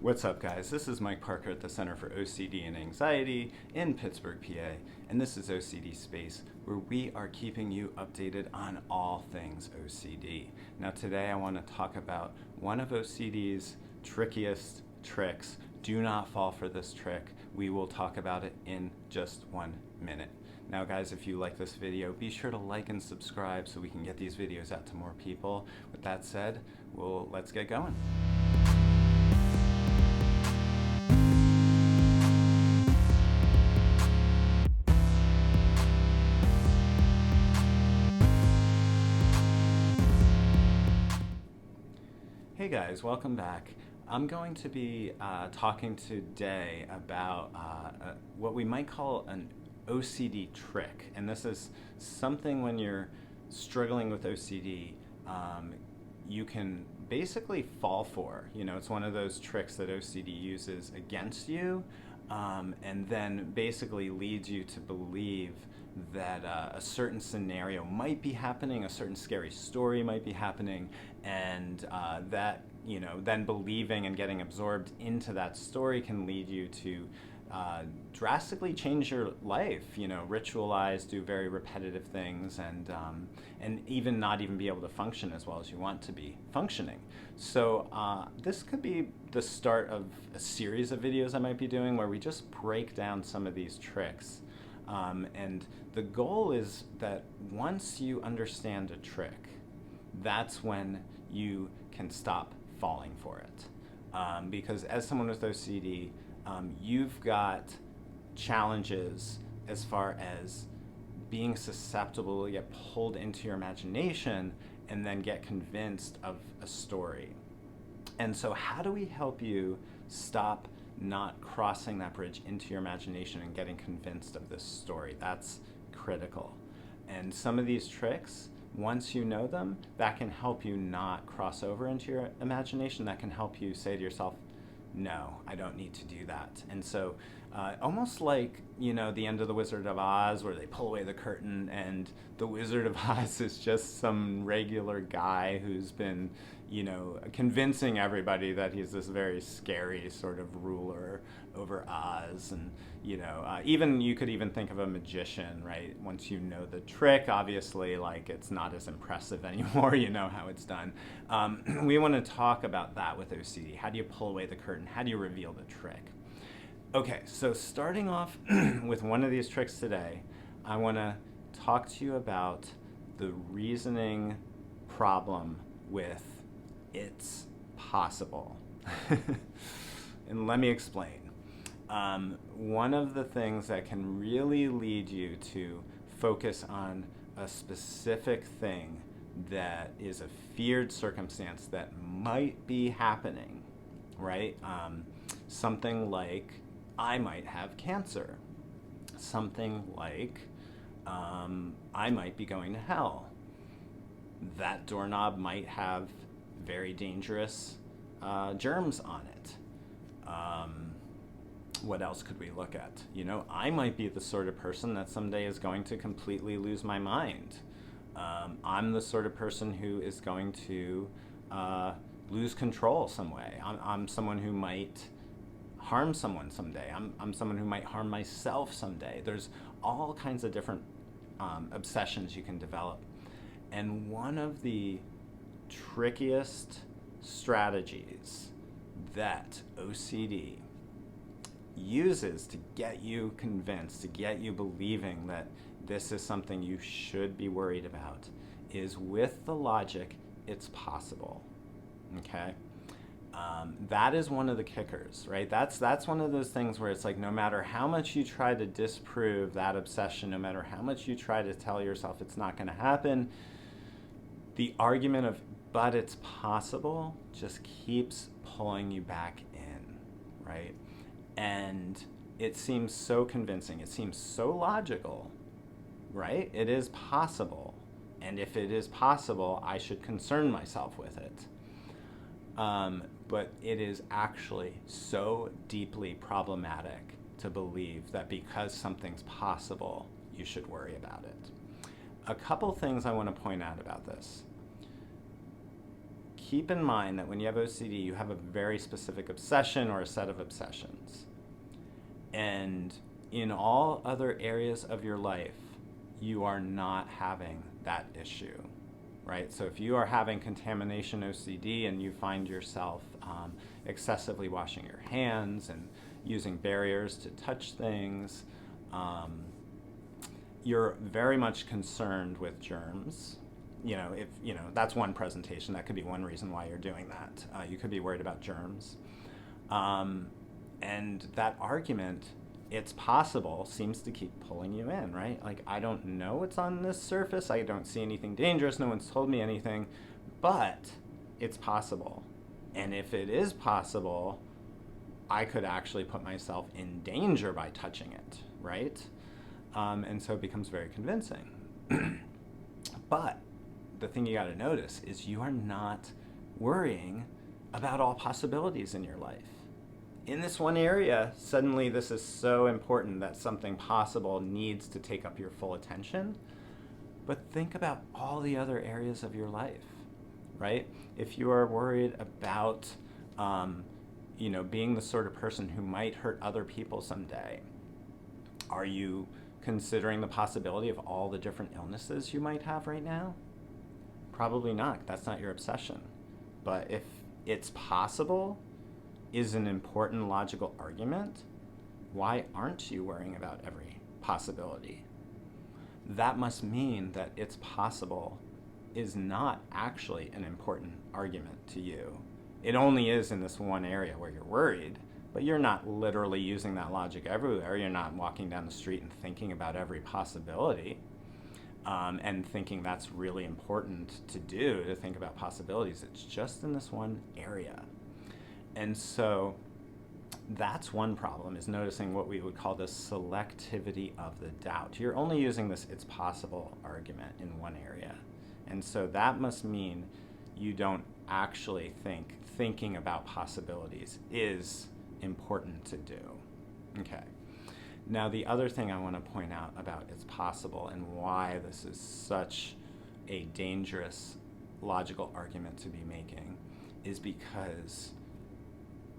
What's up, guys? This is Mike Parker at the Center for OCD and Anxiety in Pittsburgh, PA, and this is OCD Space, where we are keeping you updated on all things OCD. Now today I want to talk about one of OCD's trickiest tricks. Do not fall for this trick. We will talk about it in just 1 minute. Now guys, if you like this video, be sure to like and subscribe so we can get these videos out to more people. With that said, let's get going. Hey guys, welcome back. I'm going to be talking today about what we might call an OCD trick. And this is something when you're struggling with OCD, you can basically fall for. You know, it's one of those tricks that OCD uses against you and then basically leads you to believe that a certain scenario might be happening, a certain scary story might be happening, and that, you know, then believing and getting absorbed into that story can lead you to drastically change your life, you know, ritualize, do very repetitive things, and even not even be able to function as well as you want to be functioning. So this could be the start of a series of videos I might be doing where we just break down some of these tricks. And the goal is that once you understand a trick, that's when you can stop falling for it. Because as someone with OCD, you've got challenges as far as being susceptible to get pulled into your imagination and then get convinced of a story. And so how do we help you stop not crossing that bridge into your imagination and getting convinced of this story? That's critical. And some of these tricks, once you know them, that can help you not cross over into your imagination. That can help you say to yourself, no, I don't need to do that. And so almost like, you know, the end of The Wizard of Oz, where they pull away the curtain and the Wizard of Oz is just some regular guy who's been, you know, convincing everybody that he's this very scary sort of ruler over Oz. And, you know, even you could even think of a magician, right? Once you know the trick, obviously, like, it's not as impressive anymore. You know how it's done. We want to talk about that with OCD. How do you pull away the curtain? How do you reveal the trick? Okay, so starting off with one of these tricks today, I want to talk to you about the reasoning problem with it's possible. And let me explain. One of the things that can really lead you to focus on a specific thing that is a feared circumstance that might be happening, right? Something like, I might have cancer. Something like, I might be going to hell. That doorknob might have very dangerous germs on it. What else could we look at? You know, I might be the sort of person that someday is going to completely lose my mind. I'm the sort of person who is going to lose control some way. I'm someone who might harm someone someday. I'm someone who might harm myself someday. There's all kinds of different obsessions you can develop. And one of the trickiest strategies that OCD uses to get you convinced, to get you believing that this is something you should be worried about, is with the logic, it's possible, okay? That is one of the kickers, right? That's one of those things where it's like, no matter how much you try to disprove that obsession, no matter how much you try to tell yourself it's not going to happen, the argument of, but it's possible, just keeps pulling you back in, right? And it seems so convincing. It seems so logical, right? It is possible. And if it is possible, I should concern myself with it. But it is actually so deeply problematic to believe that because something's possible, you should worry about it. A couple things I want to point out about this. keep in mind that when you have OCD, you have a very specific obsession or a set of obsessions. And in all other areas of your life, you are not having that issue, right? So if you are having contamination OCD and you find yourself excessively washing your hands and using barriers to touch things, you're very much concerned with germs. If that's one presentation, that could be one reason why you're doing that. You could be worried about germs. And that argument, it's possible, seems to keep pulling you in, right? Like, I don't know what's on this surface. I don't see anything dangerous. No one's told me anything, but it's possible. And if it is possible, I could actually put myself in danger by touching it, right? And so it becomes very convincing. But the thing you got to notice is you are not worrying about all possibilities in your life. In this one area, suddenly this is so important that something possible needs to take up your full attention. But think about all the other areas of your life, right? If you are worried about, being the sort of person who might hurt other people someday, are you considering the possibility of all the different illnesses you might have right now? Probably not. That's not your obsession. But if it's possible is an important logical argument, why aren't you worrying about every possibility? That must mean that it's possible is not actually an important argument to you. It only is in this one area where you're worried, but you're not literally using that logic everywhere. You're not walking down the street and thinking about every possibility and thinking that's really important to do, to think about possibilities. It's just in this one area. And so that's one problem, is noticing what we would call the selectivity of the doubt. You're only using this "it's possible" argument in one area. And so that must mean you don't actually think thinking about possibilities is important to do. Okay. Now, the other thing I want to point out about "it's possible" and why this is such a dangerous logical argument to be making is because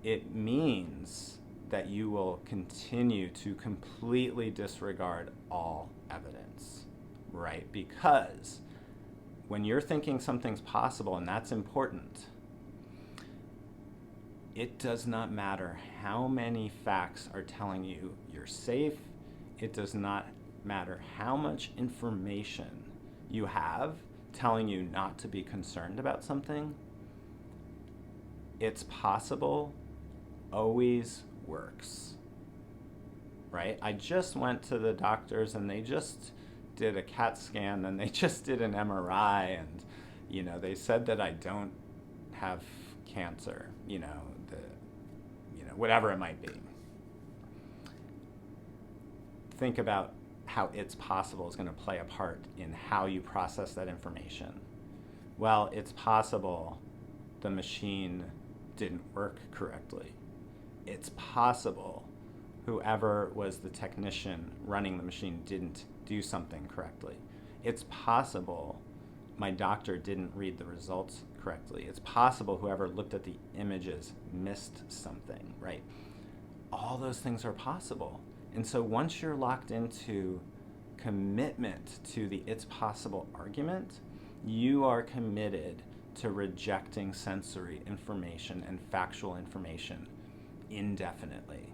it means that you will continue to completely disregard all evidence, right? Because when you're thinking something's possible, and that's important, it does not matter how many facts are telling you you're safe. It does not matter how much information you have telling you not to be concerned about something. It's possible always works, right? I just went to the doctors and they just did a CAT scan and they just did an MRI and, they said that I don't have cancer, whatever it might be. Think about how "it's possible" is going to play a part in how you process that information. Well, it's possible the machine didn't work correctly. It's possible whoever was the technician running the machine didn't do something correctly. It's possible my doctor didn't read the results correctly. It's possible whoever looked at the images missed something, right? All those things are possible. And so once you're locked into commitment to the "it's possible" argument, you are committed to rejecting sensory information and factual information indefinitely.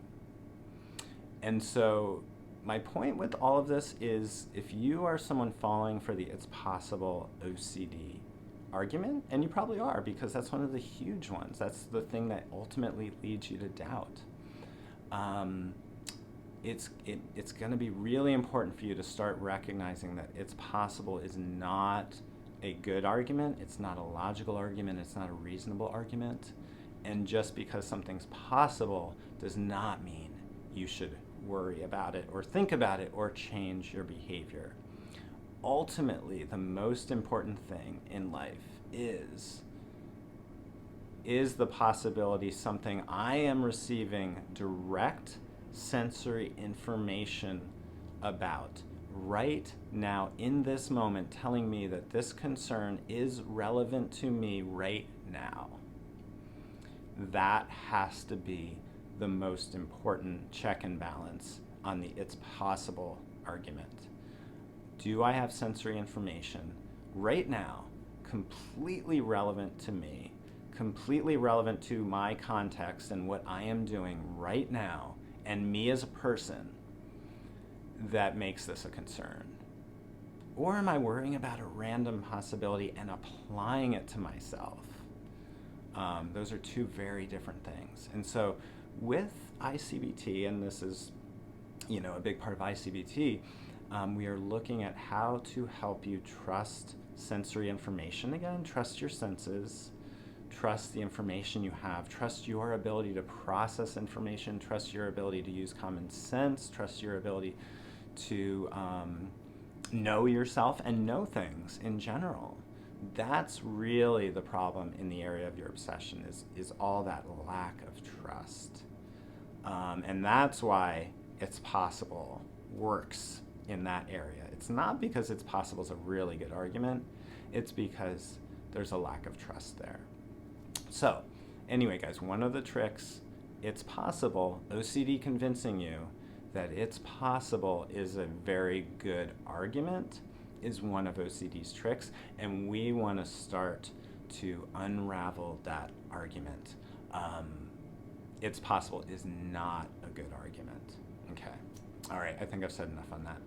And so my point with all of this is, if you are someone falling for the "it's possible" OCD argument, and you probably are, because that's one of the huge ones, that's the thing that ultimately leads you to doubt, it's going to be really important for you to start recognizing that "it's possible" is not a good argument, it's not a logical argument, it's not a reasonable argument. And just because something's possible does not mean you should worry about it or think about it or change your behavior. Ultimately, the most important thing in life is the possibility something I am receiving direct sensory information about right now in this moment, telling me that this concern is relevant to me right now. That has to be the most important check and balance on the it's possible argument. Do I have sensory information right now, completely relevant to me, completely relevant to my context and what I am doing right now, and me as a person, that makes this a concern? Or am I worrying about a random possibility and applying it to myself? Those are two very different things. And so with I-CBT, and this is, a big part of I-CBT, we are looking at how to help you trust sensory information again, trust your senses, trust the information you have, trust your ability to process information, trust your ability to use common sense, trust your ability to know yourself and know things in general. That's really the problem in the area of your obsession, is all that lack of trust. And that's why it's possible works in that area. It's not because it's possible is a really good argument, it's because there's a lack of trust there. So anyway, guys, one of the tricks, it's possible, OCD convincing you that it's possible is a very good argument, is one of OCD's tricks, and we want to start to unravel that argument. It's possible is not a good argument. Okay. All right, I think I've said enough on that.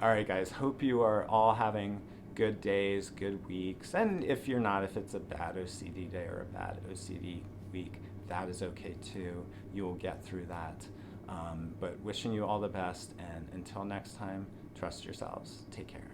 All right, guys, hope you are all having good days, good weeks, and if you're not, if it's a bad OCD day or a bad OCD week, that is okay too. You will get through that. But wishing you all the best, and until next time, trust yourselves. Take care.